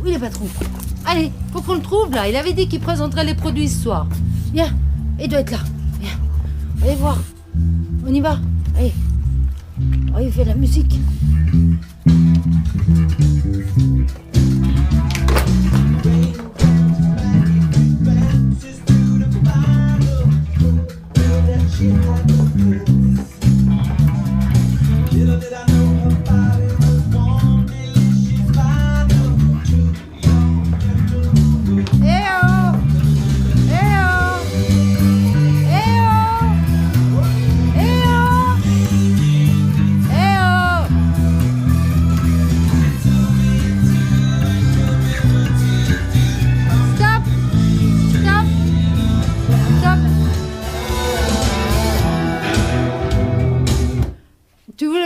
Où est le patron? Allez, faut qu'on le trouve là. Il avait dit qu'il présenterait les produits ce soir. Viens, il doit être là. Viens, allez voir. On y va. Allez. Oh, il fait de la musique.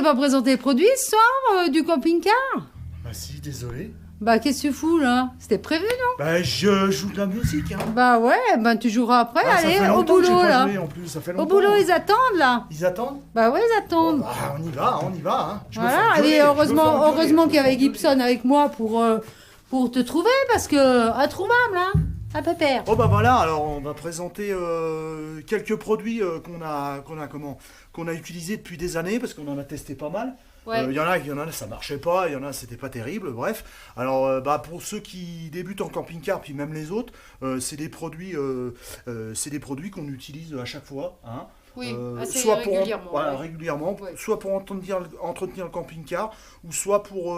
Pas présenter les produits ce soir du camping-car? Bah si, désolé. Bah qu'est-ce que tu fous là? C'était prévu, non? Bah je joue de la musique, hein. Bah ouais, bah tu joueras après, Ah, allez, ça fait au longtemps que j'ai boulot pas là. joué, en plus, ça fait Au longtemps. boulot, ils attendent là. Ils attendent? Bah ouais, ils attendent. Bah on y va, hein. Je me Voilà, fais allez, engueuler, heureusement qu'il y avait je me fais Gibson avec moi pour te trouver, parce que introuvable, hein, un pépère. Oh bah voilà, alors on va présenter quelques produits qu'on a utilisés depuis des années, parce qu'on en a testé pas mal. Ouais. Il y en a, ça marchait pas, il y en a, c'était pas terrible, bref. Alors, bah, pour ceux qui débutent en camping-car, puis même les autres, c'est des produits qu'on utilise à chaque fois, hein. Oui, assez soit régulièrement. Voilà, Ouais. régulièrement, Ouais. soit pour entretenir le camping-car, ou soit pour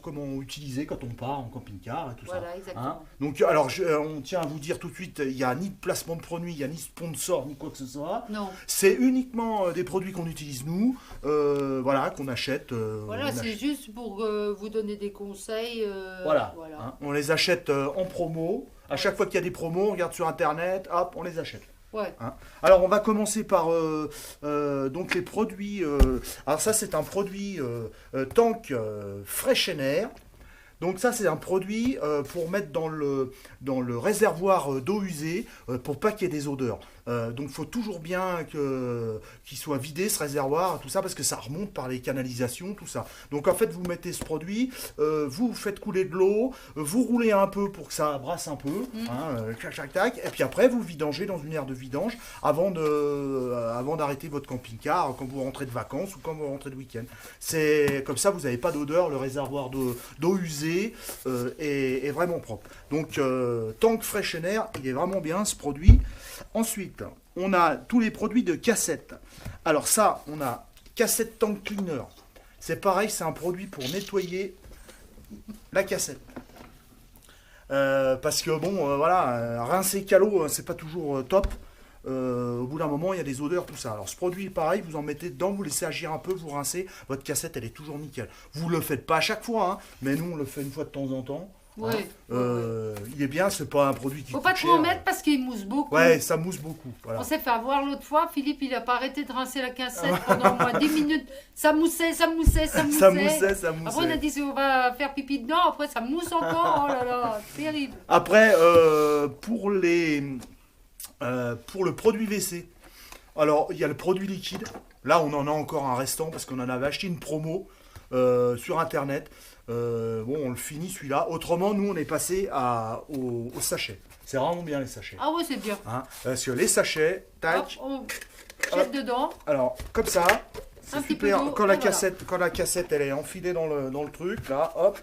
comment utiliser quand on part en camping-car et tout ça. Voilà, exactement. Hein. Donc, alors, on tient à vous dire tout de suite, il n'y a ni de placement de produit, il n'y a ni sponsor, ni quoi que ce soit. Non. C'est uniquement des produits qu'on utilise nous, voilà, qu'on achète. Voilà, on c'est achète. juste pour vous donner des conseils. Voilà. Hein. On les achète en promo. À chaque fois qu'il y a des promos, on regarde sur internet, hop, on les achète. Ouais. Hein. Alors on va commencer par donc les produits. Alors ça c'est un produit tank Freshener. Donc ça c'est un produit pour mettre dans le réservoir d'eau usée pour pas qu'il y ait des odeurs. Donc il faut toujours bien qu'il soit vidé ce réservoir, tout ça, parce que ça remonte par les canalisations, tout ça. Donc en fait vous mettez ce produit, vous faites couler de l'eau, vous roulez un peu pour que ça brasse un peu, clac clac tac, et puis après vous vidangez dans une aire de vidange avant d'arrêter votre camping-car quand vous rentrez de vacances ou quand vous rentrez de week-end. C'est comme ça vous n'avez pas d'odeur, le réservoir d'eau usée est vraiment propre. Donc Tank Freshener, il est vraiment bien ce produit. Ensuite, on a tous les produits de cassette. Alors ça, on a cassette Tank Cleaner. C'est pareil, c'est un produit pour nettoyer la cassette. Parce que bon, voilà, rincer qu'à l'eau, c'est pas toujours top. Au bout d'un moment, il y a des odeurs, tout ça. Alors ce produit, pareil, vous en mettez dedans, vous laissez agir un peu, vous rincez, votre cassette, elle est toujours nickel. Vous le faites pas à chaque fois, hein, mais nous, on le fait une fois de temps en temps. Ouais. Il est bien, c'est pas un produit qui Faut coûte pas trop en cher. mettre parce qu'il mousse beaucoup. Ouais, ça mousse beaucoup. Voilà. On s'est fait avoir l'autre fois, Philippe, il a pas arrêté de rincer la cassette pendant au moins 10 minutes. Ça moussait. Ça moussait. Après, on a dit, si on va faire pipi dedans, après, ça mousse encore. Oh là là, terrible. Après, pour le produit WC, alors il y a le produit liquide. Là, on en a encore un restant parce qu'on en avait acheté une promo sur internet. Bon, on le finit celui-là. Autrement, nous, on est passé au sachet. C'est vraiment bien les sachets. Ah ouais, c'est bien. Hein, parce que les sachets, tac. Hop, on jette dedans. Alors, comme ça, c'est Un petit peu super. d'eau, Quand et la voilà. cassette, elle est enfilée dans le truc, là, hop.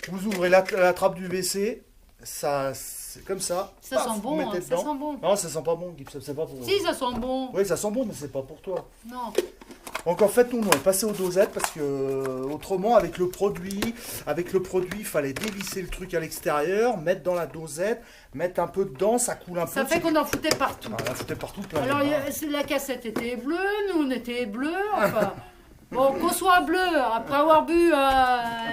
Vous ouvrez la trappe du WC, ça, c'est comme ça. Ça paf, sent vous bon, mettez hein, ça dedans. sent bon. Non, ça sent pas bon, Gibbs, c'est pas pour. Si, ça sent bon. Oui, ça sent bon, mais c'est pas pour toi. Non. Donc en fait, nous, on est passé aux dosettes parce que autrement, avec le produit, il fallait dévisser le truc à l'extérieur, mettre dans la dosette, mettre un peu dedans, ça coule un peu. Ça fait qu'on en foutait partout. Ah, on foutait partout plein. Alors, la cassette était bleue, nous, on était bleus. Enfin, bon, qu'on soit bleu après avoir bu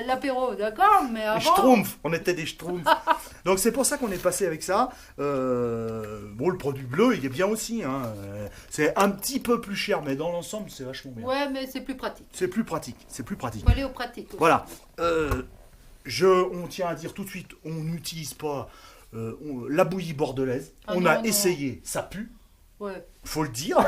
l'apéro, d'accord? Mais Des avant... schtroumpfs, on était des schtroumpfs. Donc c'est pour ça qu'on est passé avec ça. Bon, le produit bleu, il est bien aussi. Hein. C'est un petit peu plus cher, mais dans l'ensemble, c'est vachement bien. Ouais, mais c'est plus pratique. C'est plus pratique, c'est plus pratique. Faut aller aux pratiques aussi. Voilà. On tient à dire tout de suite, on n'utilise pas la bouillie bordelaise. Ah on non, a non. essayé, ça pue. Ouais. Faut le dire,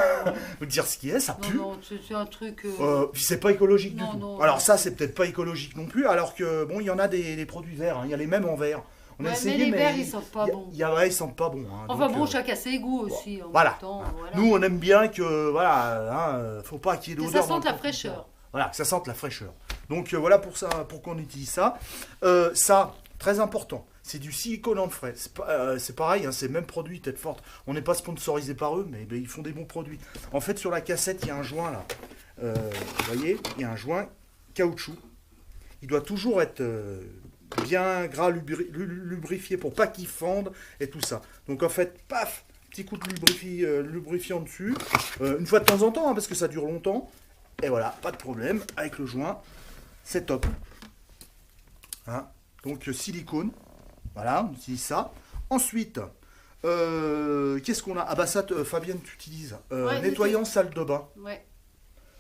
faut dire ce qui est, ça pue. Non, c'est un truc... Puis c'est pas écologique Non, du tout. non, Alors non. ça, c'est peut-être pas écologique non plus, alors que bon, il y en a des produits verts, hein. Il y a les mêmes en verre. On a Ouais, essayé, mais les verts, ils ils sentent pas bon. Ouais, ils sentent pas bon. Hein. Enfin Donc, bon, chacun ses goûts aussi. En voilà. même temps, voilà. Nous, on aime bien que, voilà, faut pas qu'il y ait Que d'odeur. ça dans sente le la contenant. fraîcheur. Voilà, que ça sente la fraîcheur. Donc voilà pour ça, pour qu'on utilise ça. Ça, très important. C'est du silicone en frais. C'est pareil, hein, c'est le même produit, tête forte. On n'est pas sponsorisé par eux, mais ils font des bons produits. En fait, sur la cassette, il y a un joint là. Vous voyez, il y a un joint caoutchouc. Il doit toujours être bien gras, lubrifié pour pas qu'il fende et tout ça. Donc en fait, paf, petit coup de lubrifiant dessus. Une fois de temps en temps, hein, parce que ça dure longtemps. Et voilà, pas de problème. Avec le joint, c'est top. Hein, donc silicone. Voilà, on utilise ça. Ensuite, qu'est-ce qu'on a? Ah bah ça, Fabienne, tu utilises. Ouais, nettoyant salle de bain. Ouais.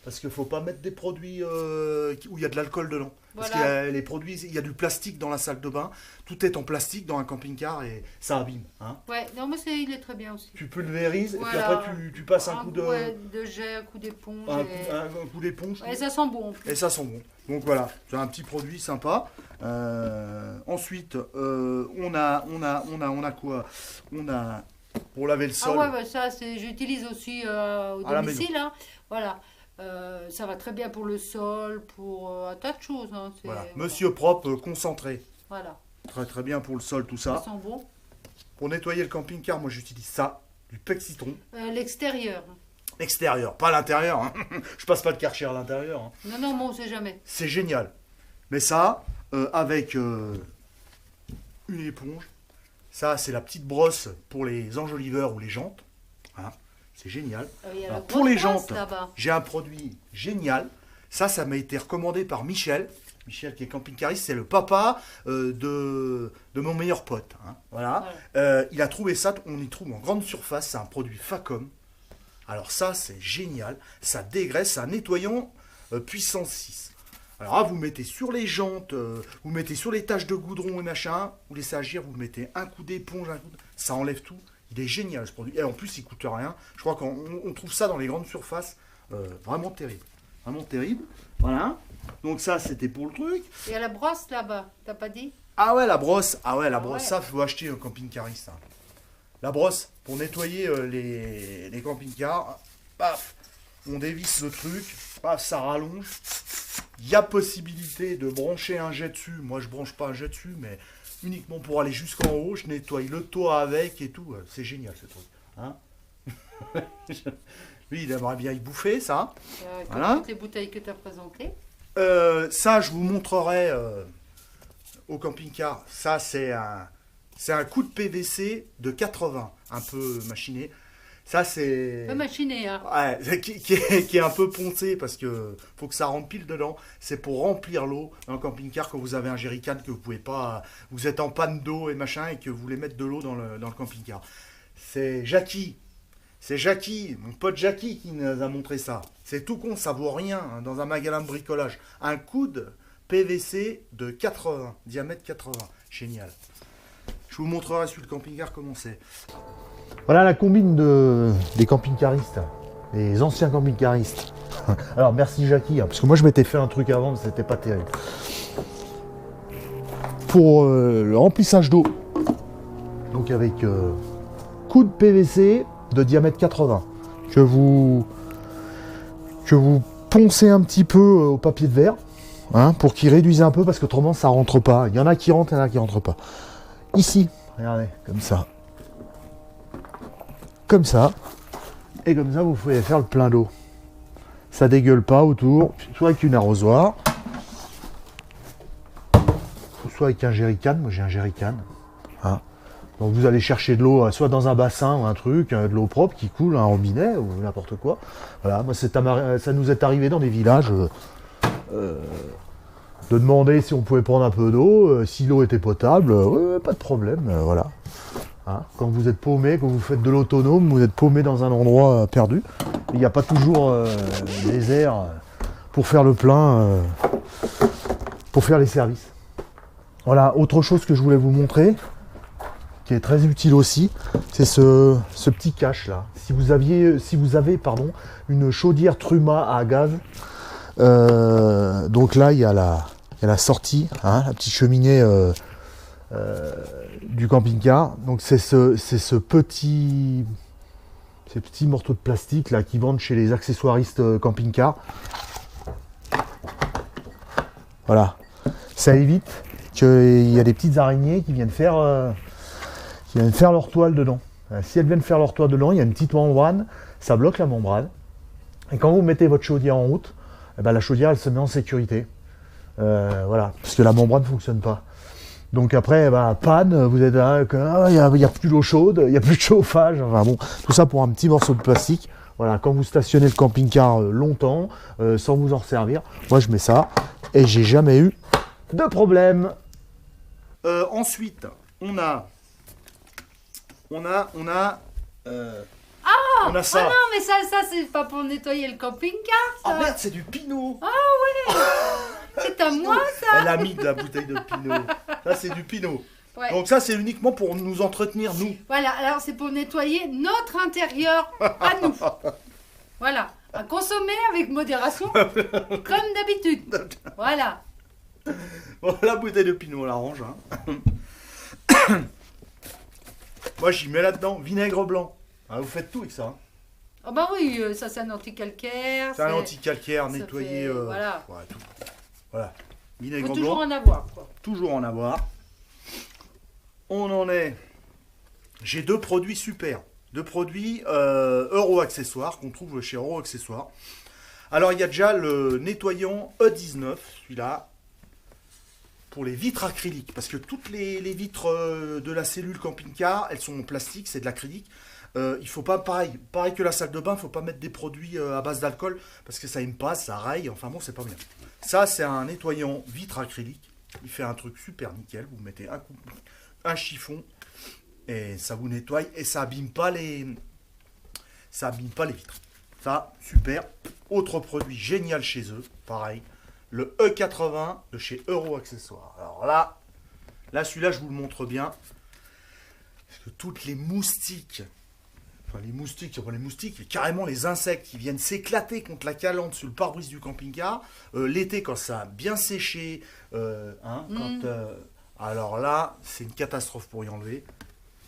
Parce qu'il ne faut pas mettre des produits où il y a de l'alcool dedans. Parce qu'il y Voilà. a les produits, il y a du plastique dans la salle de bain. Tout est en plastique dans un camping-car et ça abîme. Hein. Ouais, non, mais il est très bien aussi. Tu pulvérises et puis Voilà. après tu passes un coup de, Ouais, de jet, un coup d'éponge. un coup d'éponge. Et ça sent bon. En plus. Et ça sent bon. Donc voilà, c'est un petit produit sympa. Ensuite, on a quoi? On a pour laver le Ah sol. ouais, bah ça, j'utilise aussi au À la domicile. Hein. Voilà. Ça va très bien pour le sol, pour un tas de choses. Hein. Voilà. Monsieur propre, concentré. Voilà. Très très bien pour le sol, tout Ça ça. sent bon. Pour nettoyer le camping-car, moi j'utilise ça, du Pexitron. L'extérieur. Extérieur, pas l'intérieur. Hein. Je passe pas de Karcher à l'intérieur. Hein. Non, non, moi on sait jamais. C'est génial. Mais ça, avec une éponge, ça c'est la petite brosse pour les enjoliveurs ou les jantes. Hein. C'est génial. Il y a Alors, la pour grosse les brosse, jantes, là-bas. j'ai un produit génial. Ça m'a été recommandé par Michel. Michel qui est camping-cariste, c'est le papa de mon meilleur pote. Hein. Voilà. Il a trouvé ça, on y trouve en grande surface, c'est un produit Facom. Alors ça, c'est génial. Ça dégraisse, c'est un nettoyant puissance 6. Alors là, vous mettez sur les jantes, vous mettez sur les taches de goudron et machin, vous laissez agir, vous mettez un coup d'éponge, ça enlève tout. Il est génial ce produit. Et en plus, il coûte rien. Je crois qu'on trouve ça dans les grandes surfaces. Vraiment terrible. Vraiment terrible. Voilà. Donc ça, c'était pour le truc. Il y a la brosse là-bas, t'as pas dit? Ah ouais, la brosse. Ah ouais, la brosse. Ouais. Ça, faut acheter un camping-cariste. Hein. La brosse, pour nettoyer les camping-cars. Paf. On dévisse le truc. Paf, ça rallonge. Il y a possibilité de brancher un jet dessus. Moi, je branche pas un jet dessus, mais uniquement pour aller jusqu'en haut. Je nettoie le toit avec et tout. C'est génial, ce truc. Hein. Lui, il aimerait bien y bouffer, ça. Comme Voilà. toutes les bouteilles que tu as présentées. Ça, je vous montrerai au camping-car. Ça, c'est un coup de PVC de 80, un peu machiné. Ça, c'est... Pas machiné, hein. Ouais, qui est un peu poncé parce que faut que ça rentre pile dedans. C'est pour remplir l'eau dans le camping-car quand vous avez un jerrycan que vous pouvez pas... Vous êtes en panne d'eau et machin et que vous voulez mettre de l'eau dans le camping-car. C'est Jackie. C'est Jackie, mon pote Jackie qui nous a montré ça. C'est tout con, ça vaut rien hein, dans un magasin de bricolage. Un coude PVC de 80, diamètre 80. Génial. Je vous montrerai sur le camping-car comment c'est. Voilà la combine des camping-caristes, des anciens camping-caristes. Alors merci Jackie, hein, parce que moi je m'étais fait un truc avant, mais c'était pas terrible. Pour le remplissage d'eau, donc avec coude PVC de diamètre 80, que vous poncez un petit peu au papier de verre, hein, pour qu'il réduise un peu, parce qu'autrement ça rentre pas. Il y en a qui rentrent, il y en a qui rentrent pas. Ici, regardez, comme ça. Comme ça. Et comme ça, vous pouvez faire le plein d'eau. Ça dégueule pas autour, soit avec une arrosoir, soit avec un jerrycan. Moi j'ai un jerrycan. Hein. Donc vous allez chercher de l'eau, soit dans un bassin ou un truc, de l'eau propre qui coule, un robinet ou n'importe quoi. Voilà, moi ça nous est arrivé dans des villages de demander si on pouvait prendre un peu d'eau, si l'eau était potable, pas de problème, voilà. Hein, quand vous êtes paumé, quand vous faites de l'autonome, vous êtes paumé dans un endroit perdu. Il n'y a pas toujours des airs pour faire le plein, pour faire les services. Voilà, autre chose que je voulais vous montrer. qui est très utile aussi, c'est ce petit cache là. Si vous avez une chaudière Truma à gaz, donc là il y a la sortie, hein, la petite cheminée du camping-car. Donc c'est ces petits morceaux de plastique là qui vendent chez les accessoiristes camping-car. Voilà, ça évite qu'il y a des petites araignées qui viennent faire leur toile dedans. Si elles viennent faire leur toile dedans, il y a une petite membrane, ça bloque la membrane. Et quand vous mettez votre chaudière en route, eh ben, la chaudière elle se met en sécurité. Voilà, parce que la membrane ne fonctionne pas. Donc après, panne, vous êtes là, il n'y a plus d'eau chaude, il n'y a plus de chauffage. Enfin bon, tout ça pour un petit morceau de plastique. Voilà, quand vous stationnez le camping-car longtemps, sans vous en servir, moi je mets ça et j'ai jamais eu de problème. Ensuite, on a ça. Oh non, mais ça c'est pas pour nettoyer le camping-car, ça. Ah merde, c'est du Pinot. Ah ouais. C'est à moi, ça. Elle a mis de la bouteille de Pinot. Ça, c'est du Pinot. Ouais. Donc ça, c'est uniquement pour nous entretenir, nous. Voilà, alors c'est pour nettoyer notre intérieur à nous. Voilà, à consommer avec modération, comme d'habitude. Voilà. Bon, la bouteille de Pinot, on la range. Hein. Moi, j'y mets là-dedans vinaigre blanc. Ah, vous faites tout avec ça. Hein. Ah bah oui, ça c'est un anti-calcaire. C'est un anti-calcaire, ça nettoyé. fait- voilà. Ouais, tout. Voilà. Il Vinaigre faut blanc. toujours en avoir, quoi. Toujours en avoir. On en est. J'ai deux produits super. Deux produits Euro Accessoires qu'on trouve chez Euro Accessoires. Alors, il y a déjà le nettoyant E19, celui-là, pour les vitres acryliques. Parce que toutes les vitres de la cellule camping-car, elles sont en plastique, c'est de l'acrylique. Il faut pas, pareil que la salle de bain, il faut pas mettre des produits à base d'alcool parce que ça aime pas, ça raille, enfin bon, c'est pas bien. Ça, c'est un nettoyant vitre acrylique. Il fait un truc super nickel. Vous mettez un chiffon et ça vous nettoie et ça abîme pas les vitres. Ça, super. Autre produit génial chez eux, pareil. Le E80 de chez Euro Accessoires. Alors là, celui-là, je vous le montre bien. Parce que toutes les moustiques, carrément les insectes qui viennent s'éclater contre la calandre sur le pare-brise du camping-car, l'été quand ça a bien séché, alors là, c'est une catastrophe pour y enlever.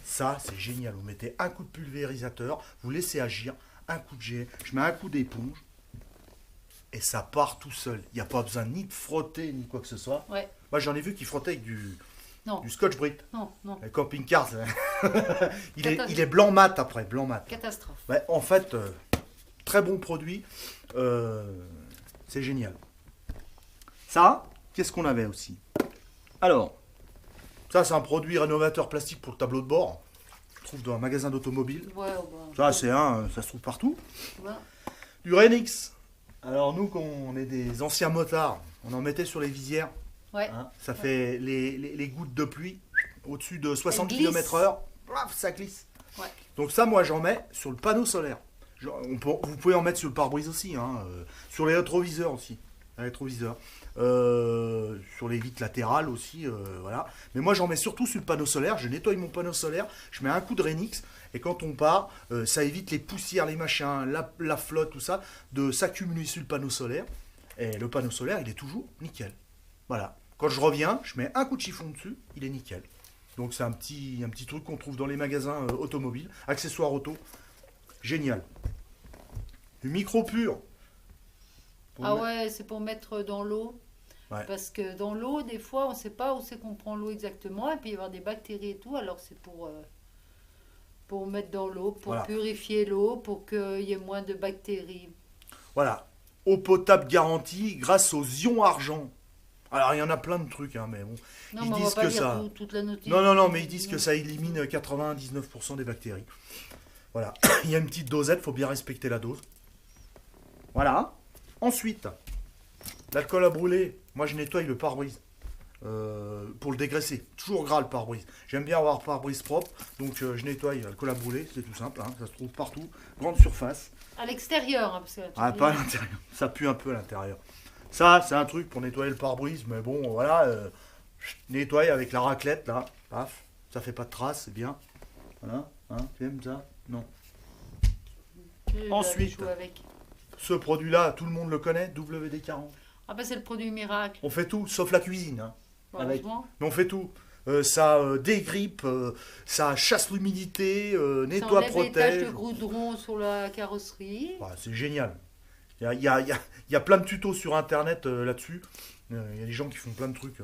Ça, c'est génial. Vous mettez un coup de pulvérisateur, vous laissez agir, un coup de jet, je mets un coup d'éponge, et ça part tout seul. Il n'y a pas besoin ni de frotter, ni quoi que ce soit. Ouais. Moi, j'en ai vu qui frottaient avec du Scotch-Brite. Non. Le camping-car, il est blanc mat après, blanc mat. Catastrophe. Ouais, en fait, très bon produit. C'est génial. Ça, qu'est-ce qu'on avait aussi? Alors, ça, c'est un produit rénovateur plastique pour le tableau de bord. Je trouve dans un magasin d'automobile. Ouais, Ça, ça se trouve partout. Ouais. Du Renix. Alors, nous, quand on est des anciens motards, on en mettait sur les visières. Ouais. Hein, ça fait les gouttes de pluie au-dessus de 60 glisse. km/h. Ça glisse. Ouais. Donc ça, moi, j'en mets sur le panneau solaire. Vous pouvez en mettre sur le pare-brise aussi, hein, sur les rétroviseurs aussi. Sur les vitres latérales aussi, voilà. Mais moi, j'en mets surtout sur le panneau solaire. Je nettoie mon panneau solaire, je mets un coup de Renix, et quand on part, ça évite les poussières, les machins, la flotte, tout ça, de s'accumuler sur le panneau solaire. Et le panneau solaire, il est toujours nickel. Voilà. Quand je reviens, je mets un coup de chiffon dessus, il est nickel. Donc c'est un petit truc qu'on trouve dans les magasins automobiles, accessoires auto. Génial. Du micro pur. Ouais, c'est pour mettre dans l'eau. Ouais. Parce que dans l'eau, des fois, on ne sait pas où c'est qu'on prend l'eau exactement. Et puis il y avoir des bactéries et tout. Alors c'est pour mettre dans l'eau, pour Voilà. purifier l'eau, pour qu'il y ait moins de bactéries. Voilà. Eau potable garantie grâce aux ions argent. Alors il y en a plein de trucs, hein, mais bon. Non, Ils mais on disent va pas que lire ça. toute la notice. Non, mais ils disent que ça élimine 99% des bactéries. Voilà. Il y a une petite dosette, faut bien respecter la dose. Voilà. Ensuite, l'alcool à brûler. Moi, je nettoie le pare-brise pour le dégraisser. Toujours gras le pare-brise. J'aime bien avoir le pare-brise propre, donc je nettoie l'alcool à brûler. C'est tout simple, hein, ça se trouve partout. Grande surface. À l'extérieur, hein, parce que Pas à l'intérieur. Ça pue un peu à l'intérieur. Ça, c'est un truc pour nettoyer le pare-brise, mais bon, voilà. Je nettoie avec la raclette, là. Paf. Ça fait pas de traces, c'est bien. Voilà, hein, tu aimes ça? Non. Je vais Ensuite. aller jouer avec. Ce produit-là, tout le monde le connaît, WD-40. Ah bah c'est le produit miracle. On fait tout, sauf la cuisine. Hein. Avec. Heureusement. Mais on fait tout. Ça dégrippe, ça chasse l'humidité, Ça nettoie, enlève les taches protège. de goudron sur la carrosserie. Voilà, c'est génial. Il y a plein de tutos sur internet là-dessus. Il y a des gens qui font plein de trucs.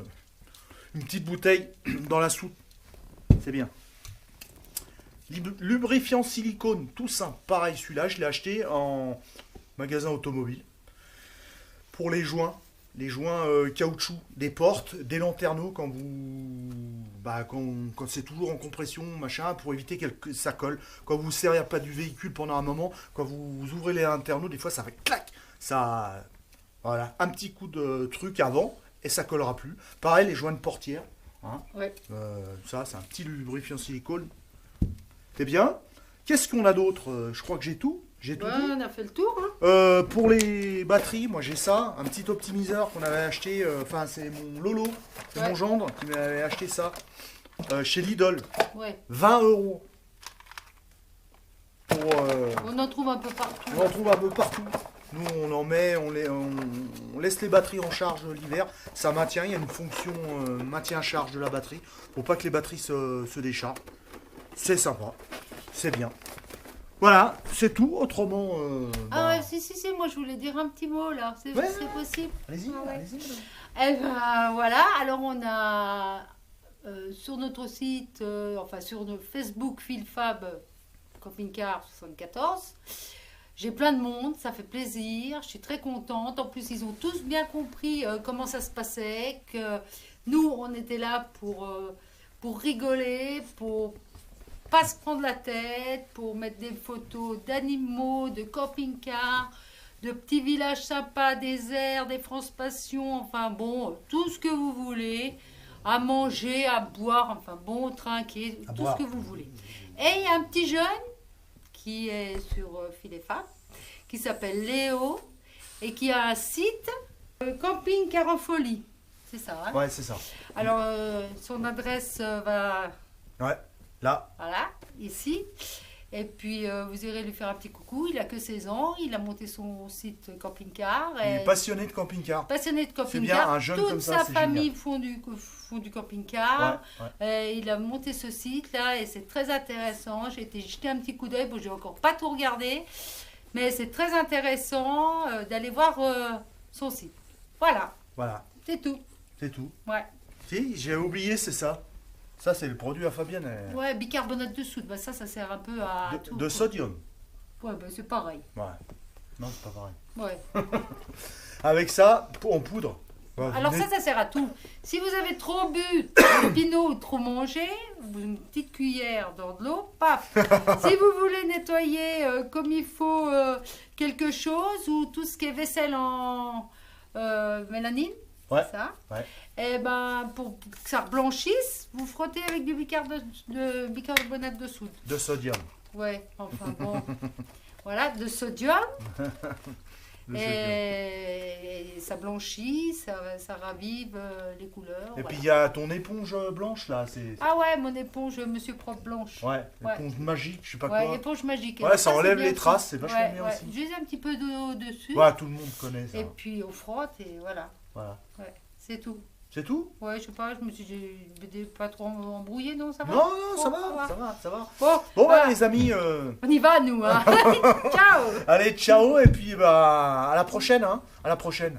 Une petite bouteille dans la soupe, c'est bien. Lubrifiant silicone, tout simple. Pareil, celui-là, je l'ai acheté en magasin automobile. Pour les joints caoutchouc, des portes, des lanterneaux quand quand c'est toujours en compression, machin, pour éviter que ça colle. Quand vous ne servez pas du véhicule pendant un moment, quand vous ouvrez les lanterneaux, des fois ça fait clac. Ça, voilà, un petit coup de truc avant et ça collera plus. Pareil, les joints de portière. Hein, Ouais. ça, c'est un petit lubrifiant silicone. C'est bien. Qu'est-ce qu'on a d'autre? Je crois que j'ai tout. J'ai tout Ouais, dit. on a fait le tour. Hein. Pour les batteries, moi j'ai ça, un petit optimiseur qu'on avait acheté, enfin c'est mon Lolo, c'est Ouais. mon gendre qui m'avait acheté ça chez Lidl, Ouais. 20 euros. Pour, On en trouve un peu partout. on en trouve un peu partout. Nous on en met, on laisse les batteries en charge l'hiver, ça maintient, il y a une fonction maintien-charge de la batterie, pour pas que les batteries se déchargent. C'est sympa, c'est bien. Voilà, c'est tout, autrement... Ah ouais, si, moi je voulais dire un petit mot là, c'est Ouais, c'est ouais. possible. Allez-y, Ah ouais. allez-y. Eh ben voilà, alors on a sur notre site, enfin sur notre Facebook Philfab Camping Car 74, j'ai plein de monde, ça fait plaisir, je suis très contente. En plus, ils ont tous bien compris comment ça se passait, que nous on était là pour rigoler, pour pas se prendre la tête, pour mettre des photos d'animaux, de camping-car, de petits villages sympas, déserts, des France Passion, enfin bon, tout ce que vous voulez, à manger, à boire, enfin bon, trinquer, À tout boire. ce que vous voulez. Et il y a un petit jeune qui est sur Phil et Fab, qui s'appelle Léo, et qui a un site, Camping Car en Folie. C'est ça, hein? Ouais, c'est ça. Alors, son adresse va... Ouais, là, Voilà, ici. Et puis, vous irez lui faire un petit coucou. Il a que 16 ans. Il a monté son site camping-car. il est passionné de camping-car. Passionné de C'est bien, camping-car. un jeune Toute comme ça, sa c'est famille font du camping-car. Ouais, ouais. Il a monté ce site-là et c'est très intéressant. J'ai été jeter un petit coup d'œil. Bon, j'ai encore pas tout regardé. Mais c'est très intéressant d'aller voir son site. Voilà, Voilà, c'est tout. c'est tout. Ouais, Si, j'ai oublié, c'est ça. Ça, c'est le produit à Fabienne. ouais, bicarbonate de soude. Bah, ça sert un peu à tout. De sodium. Ouais, bah, c'est pareil. Ouais. Non, c'est pas pareil. Ouais. Avec ça, en poudre. Alors ça sert à tout. Si vous avez trop bu de pinot ou trop mangé, une petite cuillère dans de l'eau, paf. Si vous voulez nettoyer comme il faut quelque chose ou tout ce qui est vaisselle en mélanine, Ouais. ça. Ouais. Et ben pour que ça blanchisse, vous frottez avec du bicarbonate de soude. De sodium. Ouais, enfin bon. Voilà, de sodium. De sodium. Et ça blanchit, ça ravive les couleurs. Et voilà. puis il y a ton éponge blanche là. Ah ouais, mon éponge Monsieur Propre Blanche. Ouais, Ouais. éponge magique, je sais pas Ouais, quoi. éponge magique. Ouais, Alors ça c'est enlève bien les aussi. traces, c'est vachement Ouais, bien ouais. aussi. Juste un petit peu d'eau dessus. Ouais, tout le monde connaît ça. Et puis on frotte et voilà. Voilà. Ouais, c'est tout. C'est tout? Ouais, je sais pas, je me suis pas trop embrouillé, non, ça va? Non, non, ça Bon, va, ça va, ça va. Bon, Bon, voilà. bah, les amis, On y va, nous. Hein. Ciao. allez, ciao, et puis bah, à la prochaine, hein. À la prochaine.